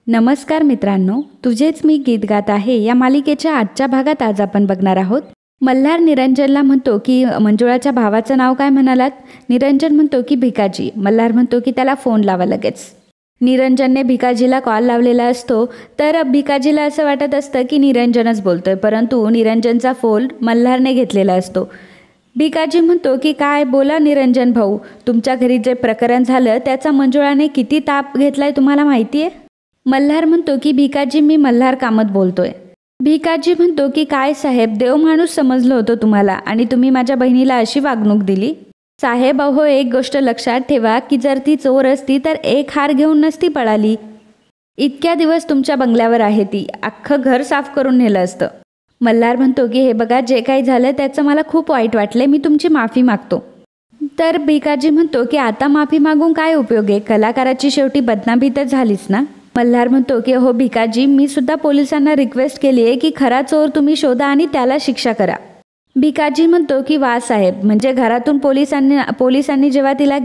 नमस्कार मित्रांनो, तुझेच मी गीत गात आहे या मालिकेच्या आजच्या भागात आज आपण बघणार आहोत. मल्हार निरंजनला म्हणतो की मंजुळाच्या भावाचं नाव काय म्हणालात? निरंजन म्हणतो की भिकाजी. मल्हार म्हणतो की त्याला फोन लावा लगेच. निरंजनने भिकाजीला कॉल लावलेला असतो तर भिकाजीला असं वाटत असतं की निरंजनच बोलतोय, परंतु निरंजनचा फोन मल्हारने घेतलेला असतो. भिकाजी म्हणतो की काय बोला निरंजन भाऊ, तुमच्या घरी जे प्रकरण झालं त्याचा मंजुळाने किती ताप घेतलाय तुम्हाला माहिती आहे? मल्हार म्हणतो की भिकाजी मी मल्हार कामत बोलतोय. भिकाजी म्हणतो की काय साहेब, देव माणूस समजलं होतं तुम्हाला आणि तुम्ही माझ्या बहिणीला अशी वागणूक दिली. साहेब अहो, एक गोष्ट लक्षात ठेवा की जर ती चोर असती तर एक हार घेऊन नसती पळाली. इतक्या दिवस तुमच्या बंगल्यावर आहे ती, अख्खं घर साफ करून नेलं असतं. मल्हार म्हणतो की हे बघा, जे काही झालं त्याचं मला खूप वाईट वाटले, मी तुमची माफी मागतो. तर भिकाजी म्हणतो की आता माफी मागून काय उपयोग आहे, कलाकाराची शेवटी बदनामी तर झालीच ना. मल्हार म्हणतो की हो भिकाजी, मी सुद्धा पोलिसांना रिक्वेस्ट केली आहे की खरा चोर तुम्ही शोधा आणि त्याला शिक्षा करा. भिकाजी म्हणतो की वा साहेब, म्हणजे घरातून पोलिसांनी जेव्हा तिला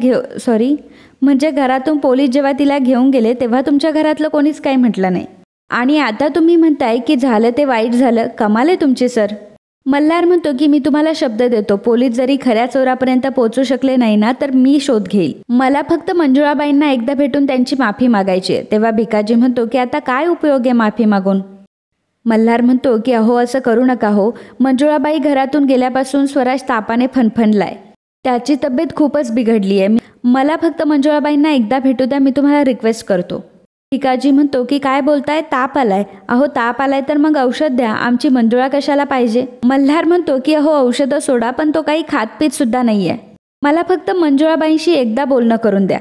घरातून पोलीस जेव्हा तिला घेऊन गेले तेव्हा तुमच्या घरातलं कोणीच काही म्हटलं नाही आणि आता तुम्ही म्हणताय की झालं ते वाईट झालं, कमाल आहे तुमची सर. मल्हार म्हणतो की मी तुम्हाला शब्द देतो, पोलीस जरी खऱ्या चोरापर्यंत पोहोचू शकले नाही ना तर मी शोध घेईल. मला फक्त मंजुळाबाईंना एकदा भेटून त्यांची माफी मागायची आहे. तेव्हा भिकाजी म्हणतो की आता काय उपयोग आहे माफी मागून? मल्हार म्हणतो की अहो असं करू नका हो, मंजुळाबाई घरातून गेल्यापासून स्वराज तापाने फणफणलाय, त्याची तब्येत खूपच बिघडली आहे. मला फक्त मंजुळाबाईंना एकदा भेटू द्या, मी तुम्हाला रिक्वेस्ट करतो. भिकाजी म्हणतो की काय बोलताय, ताप आलाय? अहो ताप आलाय तर मग औषध द्या, आमची मंजुळा कशाला पाहिजे? मल्हार म्हणतो की अहो औषधं सोडा, पण तो काही खातपीत सुद्धा नाहीये, मला फक्त मंजुळाबाईंशी एकदा बोलणं करून द्या.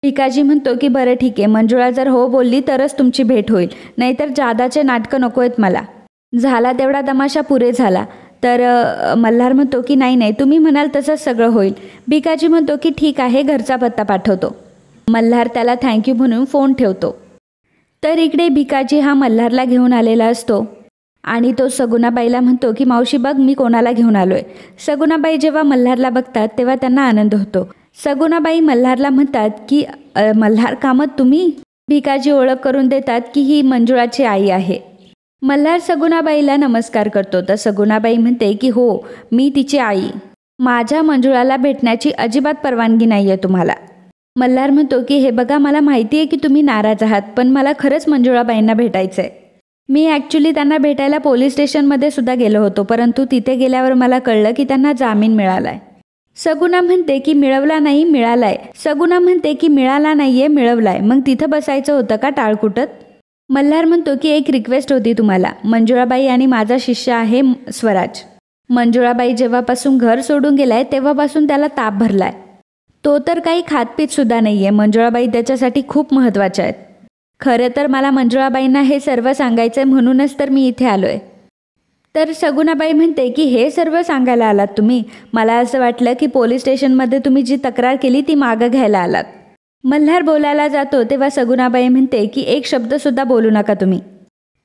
भिकाजी म्हणतो की बरं ठीक आहे, मंजुळा जर हो बोलली तरच तुमची भेट होईल, नाहीतर जादाचे नाटकं नको आहेत मला. झाला तेवढा तमाशा पुरे झाला. तर मल्हार म्हणतो की नाही तुम्ही म्हणाल तसंच सगळं होईल. भिकाजी म्हणतो की ठीक आहे, घरचा पत्ता पाठवतो. मल्हार त्याला थँक्यू म्हणून फोन ठेवतो. तर इकडे भिकाजी हा मल्हारला घेऊन आलेला असतो आणि तो सगुणाबाईला म्हणतो की मावशी बघ मी कोणाला घेऊन आलोय. सगुणाबाई जेव्हा मल्हारला बघतात तेव्हा त्यांना आनंद होतो. सगुणाबाई मल्हारला म्हणतात की मल्हार कामत तुम्ही? भिकाजी ओळख करून देतात की ही मंजुळाची आई आहे. मल्हार सगुणाबाईला नमस्कार करतो तर सगुणाबाई म्हणते की हो मी तिची आई, माझ्या मंजुळाला भेटण्याची अजिबात परवानगी नाही आहे तुम्हाला. मल्हार म्हणतो की हे बघा, मला माहिती आहे की तुम्ही नाराज आहात, पण मला खरंच मंजुळाबाईंना भेटायचं आहे. मी ॲक्च्युली त्यांना भेटायला पोलीस स्टेशनमध्ये सुद्धा गेलो होतो, परंतु तिथे गेल्यावर मला कळलं की त्यांना जामीन मिळालाय. सगुणा म्हणते की मिळवला नाही मिळालाय. सगुणा म्हणते की मिळाला नाहीये मिळवलाय, मग तिथं बसायचं होतं का टाळकुटत? मल्हार म्हणतो की एक रिक्वेस्ट होती तुम्हाला, मंजुळाबाई आणि माझा शिष्य आहे स्वराज. मंजुळाबाई जेव्हापासून घर सोडून गेलाय तेव्हापासून त्याला ताप भरलाय, तो तर काही खातपीत सुद्धा नाहीये. मंजुळाबाई त्याच्यासाठी खूप महत्त्वाच्या आहेत. खरं तर मला मंजुळाबाईंना हे सर्व सांगायचंय, म्हणूनच तर मी इथे आलोय. तर सगुणाबाई म्हणते की हे सर्व सांगायला आलात तुम्ही? मला असं वाटलं की पोलीस स्टेशनमध्ये तुम्ही जी तक्रार केली ती मागं घ्यायला आलात. मल्हार बोलायला जातो तेव्हा सगुणाबाई म्हणते की एक शब्द सुद्धा बोलू नका तुम्ही.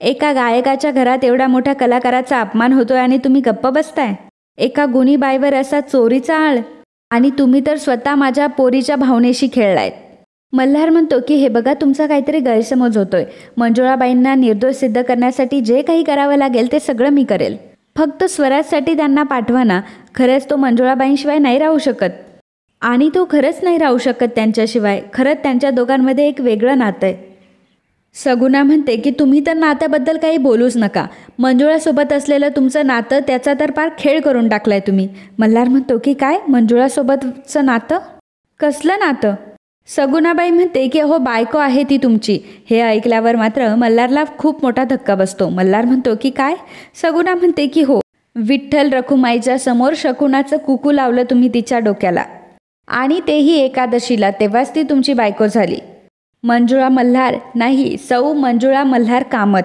एका गायकाच्या घरात एवढ्या मोठ्या कलाकाराचा अपमान होतोय आणि तुम्ही गप्प बसताय? एका गुणी बाईवर असा चोरीचा आळ, आणि तुम्ही तर स्वतः माझ्या पोरीच्या भावनेशी खेळलायत. मल्हार म्हणतो की हे बघा, तुमचा काहीतरी गैरसमज होतोय. मंजुळाबाईंना निर्दोष सिद्ध करण्यासाठी जे काही करावं लागेल ते सगळं मी करेल, फक्त स्वराजसाठी त्यांना पाठवा ना. खरंच तो मंजुळाबाईंशिवाय नाही राहू शकत आणि तो खरंच नाही राहू शकत त्यांच्याशिवाय. खरंच त्यांच्या दोघांमध्ये एक वेगळं नातं आहे. सगुणा म्हणते की तुम्ही तर नात्याबद्दल काही बोलूच नका. मंजुळासोबत असलेलं तुमचं नातं त्याचा तर पार खेळ करून टाकलाय तुम्ही. मल्हार म्हणतो की काय, मंजुळासोबतचं नातं? कसलं नातं? सगुणाबाई म्हणते की अहो बायको आहे ती तुमची. हे ऐकल्यावर मात्र मल्हारला खूप मोठा धक्का बसतो. मल्हार म्हणतो की काय? सगुणा म्हणते की हो, विठ्ठल रखुमाईच्या समोर शकुनाचं कुकू लावलं तुम्ही तिच्या डोक्याला, आणि तेही एकादशीला, तेव्हाच ती तुमची बायको झाली. मंजुळा मल्हार नाही, सौ मंजुळा मल्हार कामत.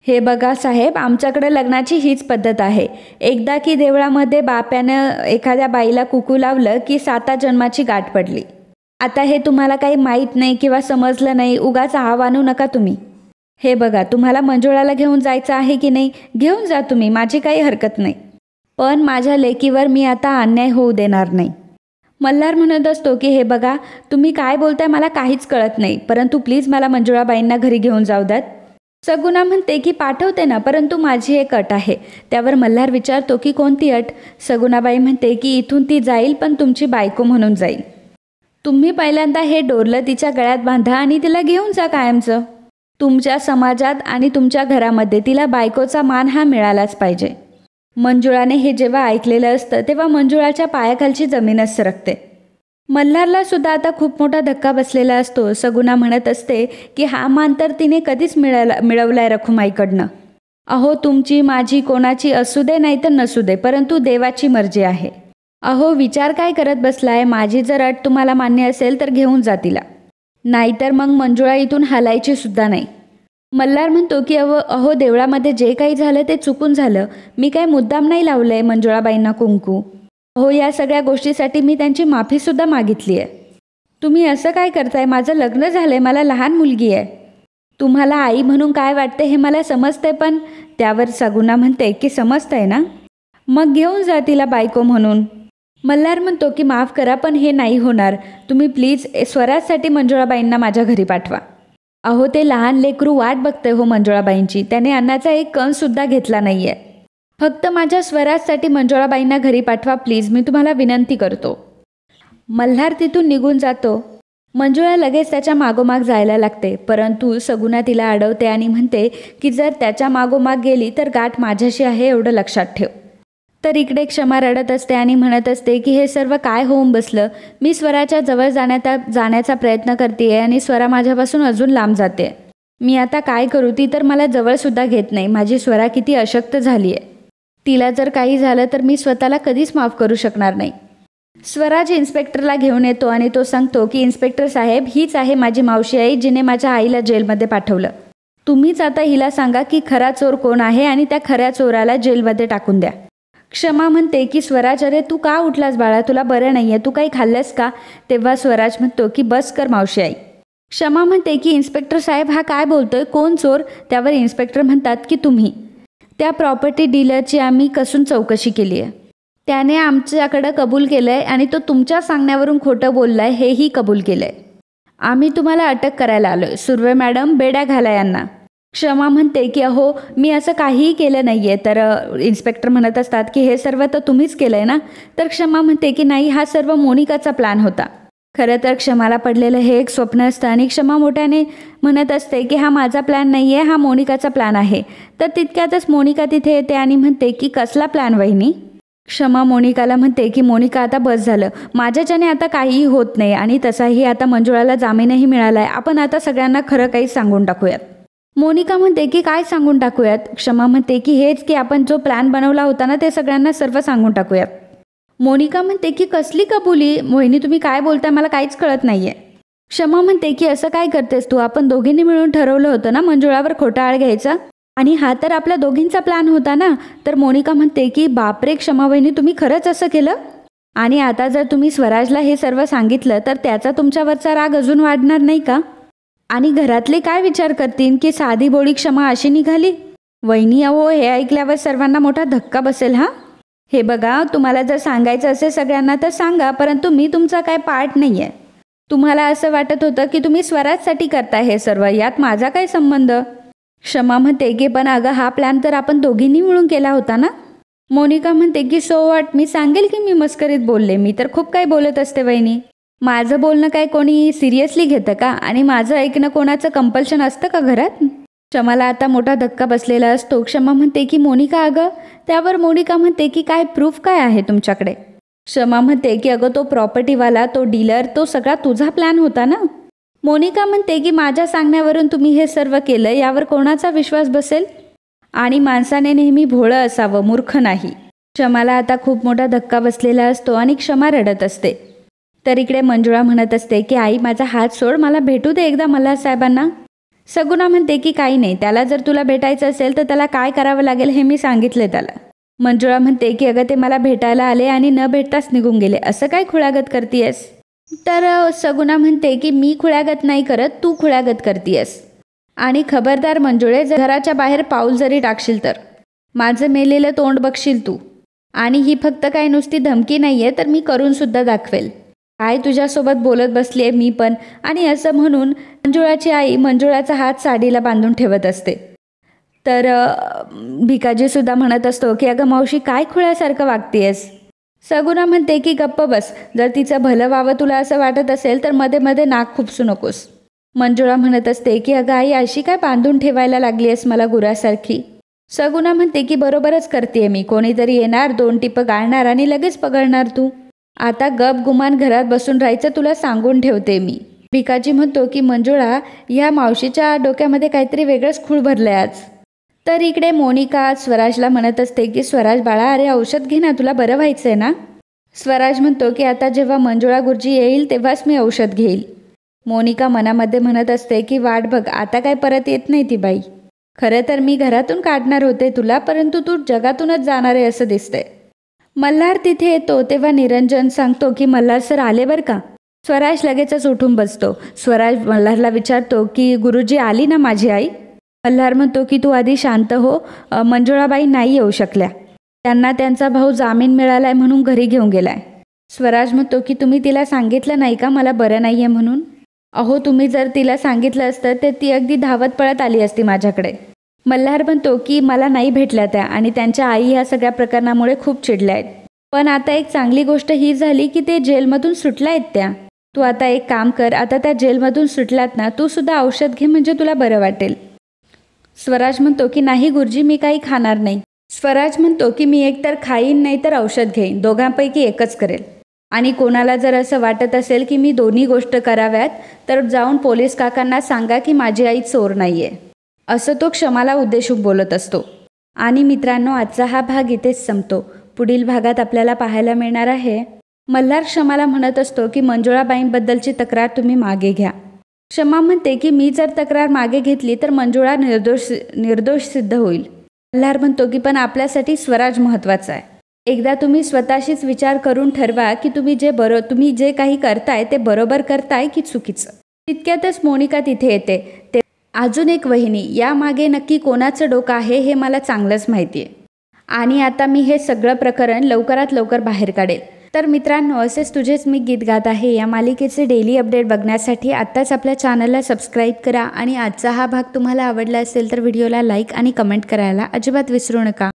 हे बघा साहेब, आमच्याकडे लग्नाची हीच पद्धत आहे. एकदा की देवळामध्ये बाप्यानं एखाद्या बाईला कुकू लावलं की 7 जन्माची गाठ पडली. आता हे तुम्हाला काही माहीत नाही किंवा समजलं नाही, उगाच आव आणू नका तुम्ही. हे बघा, तुम्हाला मंजुळाला घेऊन जायचं आहे की नाही, घेऊन जा तुम्ही, माझी काही हरकत नाही, पण माझ्या लेकीवर मी आता अन्याय होऊ देणार नाही. मल्हार म्हणत असतो की हे बघा, तुम्ही काय बोलताय मला काहीच कळत नाही, परंतु प्लीज मला मंजुळाबाईंना घरी घेऊन जाऊ द्यात. सगुणा म्हणते की पाठवते ना, परंतु माझी एक अट आहे. त्यावर मल्हार विचारतो की कोणती अट? सगुणाबाई म्हणते की इथून ती जाईल, पण तुमची बायको म्हणून जाईल. तुम्ही पहिल्यांदा हे डोरलं तिच्या गळ्यात बांधा आणि तिला घेऊन जा कायमचं. तुमच्या समाजात आणि तुमच्या घरामध्ये तिला बायकोचा मान हा मिळालाच पाहिजे. मंजुळाने हे जेव्हा ऐकलेलं असतं तेव्हा मंजुळाच्या पायाखालची जमीनच सरकते. मल्हारला सुद्धा आता खूप मोठा धक्का बसलेला असतो. सगुणा म्हणत असते की हा मान तर तिने कधीच मिळवलाय रखुमाईकडनं. अहो, तुमची माझी कोणाची असू दे नाही तर नसू दे, परंतु देवाची मर्जी आहे. अहो, विचार काय करत बसलाय? माझी जर अट तुम्हाला मान्य असेल तर घेऊन जा तिला, नाहीतर मग मंजुळा इथून हलायची सुद्धा नाही. मल्हार म्हणतो की अहो देवळामध्ये जे काही झालं ते चुकून झालं. मी काय मुद्दाम नाही लावलंय मंजुळाबाईंना कुंकू. हो, या सगळ्या गोष्टीसाठी मी त्यांची माफीसुद्धा मागितली आहे. तुम्ही असं काय करताय? माझं लग्न झालंय, मला लहान मुलगी आहे. तुम्हाला आई म्हणून काय वाटते हे मला समजते, पण त्यावर सगुणा म्हणते की समजतंय ना, मग घेऊन जा तिला बायको म्हणून. मल्हार म्हणतो की माफ करा, पण हे नाही होणार. तुम्ही प्लीज स्वराजसाठी मंजुळाबाईंना माझ्या घरी पाठवा. अहो, ते लहान लेकरू वाट बघते हो मंजुळाबाईंची. त्याने अन्नाचा एक कणसुद्धा घेतला नाही आहे. फक्त माझ्या स्वराजसाठी मंजुळाबाईंना घरी पाठवा प्लीज, मी तुम्हाला विनंती करतो. मल्हार तिथून निघून जातो. मंजुळा लगेच त्याच्या मागोमाग जायला लागते, परंतु सगुणा तिला अडवते आणि म्हणते की जर त्याच्या मागोमाग गेली तर गाठ माझ्याशी आहे एवढं लक्षात ठेव. तर इकडे क्षमा रडत असते आणि म्हणत असते की हे सर्व काय होऊन बसलं. मी स्वराच्या जवळ जाण्याचा प्रयत्न करते आणि स्वरा माझ्यापासून अजून लांब जाते. मी आता काय करू? ती तर मला जवळसुद्धा घेत नाही. माझी स्वरा किती अशक्त झाली आहे. तिला जर काही झालं तर मी स्वतःला कधीच माफ करू शकणार नाही. स्वराज इन्स्पेक्टरला घेऊन येतो आणि तो सांगतो की इन्स्पेक्टर साहेब, हीच आहे माझी मावशी आई जिने माझ्या आईला जेलमध्ये पाठवलं. तुम्हीच आता हिला सांगा की खरा चोर कोण आहे आणि त्या खऱ्या चोराला जेलमध्ये टाकून द्या. क्षमा म्हणते की स्वराज, अरे तू का उठलास बाळा? तुला बरं नाही आहे? तू काही खाल्लंस का? तेव्हा स्वराज म्हणतो की बस कर मावशी आई. क्षमा म्हणते की इन्स्पेक्टर साहेब हा काय बोलतोय? कोण चोर? त्यावर इन्स्पेक्टर म्हणतात की तुम्ही. त्या प्रॉपर्टी डीलरची आम्ही कसून चौकशी केली आहे. त्याने आमच्याकडं कबूल केलं आहे आणि तो तुमच्या सांगण्यावरून खोटं बोलला आहे हेही कबूल केलं आहे. आम्ही तुम्हाला अटक करायला आलो आहे. सुर्वे मॅडम, बेड्या घाला यांना. क्षमा म्हणते की अहो मी असं काहीही केलं नाही आहे. तर इन्स्पेक्टर म्हणत असतात की हे सर्व तर तुम्हीच केलं आहे ना? तर क्षमा म्हणते की नाही, हा सर्व मोनिकाचा प्लॅन होता. खरं तर क्षमाला पडलेलं हे एक स्वप्न असतं आणि क्षमा मोठ्याने म्हणत असते की हा माझा प्लॅन नाही आहे, हा मोनिकाचा प्लॅन आहे. तर तितक्यातच मोनिका तिथे येते आणि म्हणते की कसला प्लॅन वहिनी? क्षमा मोनिकाला म्हणते की मोनिका आता बस झालं, माझ्याच्याने आता काहीही होत नाही आणि तसाही आता मंजुळाला जामीनही मिळाला आहे. आपण आता सगळ्यांना खरं काही सांगून टाकूयात. मोनिका म्हणते की काय सांगून टाकूयात? क्षमा म्हणते की हेच की आपण जो प्लॅन बनवला होता ना ते सगळ्यांना सर्व सांगून टाकूयात. मोनिका म्हणते की कसली कबुली? मोहिनी तुम्ही काय बोलताय? मला काहीच कळत नाहीये. क्षमा म्हणते की असं काय करतेस तू? आपण दोघींनी मिळून ठरवलं होतं ना मंजुळावर खोटा आळ घ्यायचा आणि हा तर आपल्या दोघींचा प्लॅन होता ना. तर मोनिका म्हणते की बापरे क्षमा वहिनी, तुम्ही खरंच असं केलं? आणि आता जर तुम्ही स्वराजला हे सर्व सांगितलं तर त्याचा तुमच्यावरचा राग अजून वाढणार नाही का? आणि घरातले काय विचार करतील की साधी बोळी क्षमा अशी निघाली? वहिनी अहो, हे ऐकल्यावर सर्वांना मोठा धक्का बसेल. हा हे बघा, तुम्हाला जर सांगायचं असेल सगळ्यांना तर सांगा, परंतु मी तुमचा काय पार्ट नाही आहे. तुम्हाला असं वाटत होतं की तुम्ही स्वराजसाठी करताय हे सर्व, यात माझा काय संबंध? क्षमा म्हणते की पण अगं हा प्लॅन तर आपण दोघींनी मिळून केला होता ना. मोनिका म्हणते की सो वॉट, मी सांगेल की मी मस्करीत बोलले, मी तर खूप काही बोलत असते वहिनी. माझं बोलणं काय कोणी सिरियसली घेतं का? आणि माझं ऐकणं कोणाचं कंपल्शन असतं का घरात? क्षमाला आता मोठा धक्का बसलेला असतो. क्षमा म्हणते की मोनिका अगं. त्यावर मोनिका म्हणते की काय प्रूफ काय आहे तुमच्याकडे? क्षमा म्हणते की अगं तो प्रॉपर्टीवाला, तो डीलर, तो सगळा तुझा प्लॅन होता ना. मोनिका म्हणते की माझ्या सांगण्यावरून तुम्ही हे सर्व केलं, यावर कोणाचा विश्वास बसेल? आणि माणसाने नेहमी भोळं असावं, मूर्ख नाही. क्षमाला आता खूप मोठा धक्का बसलेला असतो आणि क्षमा रडत असते. तर इकडे मंजुळा म्हणत असते की आई माझा हात सोड, मला भेटू दे एकदा मल्हार साहेबांना. सगुणा म्हणते की काही नाही, त्याला जर तुला भेटायचं असेल तर त्याला काय करावं लागेल हे मी सांगितले त्याला. मंजुळा म्हणते की अगं ते मला भेटायला आले आणि न भेटताच निघून गेले, असं काय खुळागत करतीयस? तर सगुणा म्हणते की मी खुळागत नाही करत, तू खुळागत करतीयस. आणि खबरदार मंजुळे, जर घराच्या बाहेर पाऊल जरी टाकशील तर माझं मेलेलं तोंड बघशील तू. आणि ही फक्त काय नुसती धमकी नाही आहे, तर मी करूनसुद्धा दाखवेल. काय तुझ्यासोबत बोलत बसली आहे मी पण. आणि असं म्हणून मंजुळाची आई मंजुळाचा हात साडीला बांधून ठेवत असते. तर भिकाजीसुद्धा म्हणत असतो की अगं मावशी काय खुळ्यासारखं वागतेयस. सगुणा म्हणते की गप्प बस, जर तिचं भलं व्हावं तुला असं वाटत असेल तर मध्ये मध्ये नाक खुपसू नकोस. मंजुळा म्हणत असते की अगं आई अशी काय बांधून ठेवायला लागली आहेस मला गुरासारखी. सगुणा म्हणते की बरोबरच करते मी, कोणीतरी येणार 2 टिपं गाळणार आणि लगेच पगळणार तू. आता गप गुमान घरात बसून राहायचं तुला सांगून ठेवते मी. भिकाजी म्हणतो की मंजुळा ह्या मावशीच्या डोक्यामध्ये काहीतरी वेगळंच खूळ भरलंय आज. तर इकडे मोनिका स्वराजला म्हणत असते की स्वराज बाळा अरे औषध घे ना, तुला बरं व्हायचंय ना. स्वराज म्हणतो की आता जेव्हा मंजुळा गुरुजी येईल तेव्हाच मी औषध घेईल. मोनिका मनामध्ये म्हणत असते की वाट बघ, आता काय परत येत नाही ती बाई. खरं तर मी घरातून काढणार होते तुला, परंतु तू जगातूनच जाणार आहे असं दिसतंय. मल्हार तिथे येतो तेव्हा निरंजन सांगतो की मल्हार सर आले बरं का. स्वराज लगेचच उठून बसतो. स्वराज मल्हारला विचारतो की गुरुजी आली ना माझी आई. मल्हार म्हणतो की तू आधी शांत हो, मंजुळाबाई नाही येऊ शकल्या, त्यांना त्यांचा भाऊ जामीन मिळालाय म्हणून घरी घेऊन गेलाय. स्वराज म्हणतो की तुम्ही तिला सांगितलं नाही का मला बरं नाही आहे म्हणून. अहो तुम्ही जर तिला सांगितलं असतं तर ती अगदी धावत पळत आली असती माझ्याकडे. मल्हार म्हणतो की मला नाही भेटल्या त्या आणि त्यांच्या आई ह्या सगळ्या प्रकरणामुळे खूप चिडल्या आहेत. पण आता एक चांगली गोष्ट ही झाली की ते जेलमधून सुटल्या आहेत त्या. तू आता एक काम कर, आता त्या जेलमधून सुटल्यात ना, तू सुद्धा औषध घे म्हणजे तुला बरं वाटेल. स्वराज म्हणतो की नाही गुरुजी मी काही खाणार नाही. स्वराज म्हणतो की मी एकतर खाईन नाही तर औषध घेईन, दोघांपैकी एकच करेल. आणि कोणाला जर असं वाटत असेल की मी दोन्ही गोष्ट कराव्यात तर जाऊन पोलीस काकांना सांगा की माझी आई चोर नाही आहे, असं तो क्षमाला उद्देशून बोलत असतो. आणि मित्रांनो आजचा हा भाग इथेच संपतो. पुढील भागात आपल्याला पाहायला मिळणार आहे मल्हार क्षमाला म्हणत असतो की मंजुळाबाईंबद्दलची तक्रार तुम्ही मागे घ्या. क्षमा म्हणते की मी जर तक्रार मागे घेतली तर मंजुळा निर्दोष सिद्ध होईल. मल्हार म्हणतो की पण आपल्यासाठी स्वराज महत्त्वाचा आहे. एकदा तुम्ही स्वतःशीच विचार करून ठरवा की तुम्ही जे काही करताय ते बरोबर करताय की चुकीचं. तितक्यातच मोनिका तिथे येते. ते अजून एक वहिनी, यामागे नक्की कोणाचं डोकं आहे हे मला चांगलंच माहिती आहे आणि आता मी हे सगळं प्रकरण लवकरात लवकर बाहेर काढेल. तर मित्रांनो असेच तुझेच मी गीत गात आहे या मालिकेचे डेली अपडेट बघण्यासाठी आत्ताच आपल्या चॅनलला सबस्क्राईब करा. आणि आजचा हा भाग तुम्हाला आवडला असेल तर व्हिडिओला लाईक आणि कमेंट करायला अजिबात विसरू नका.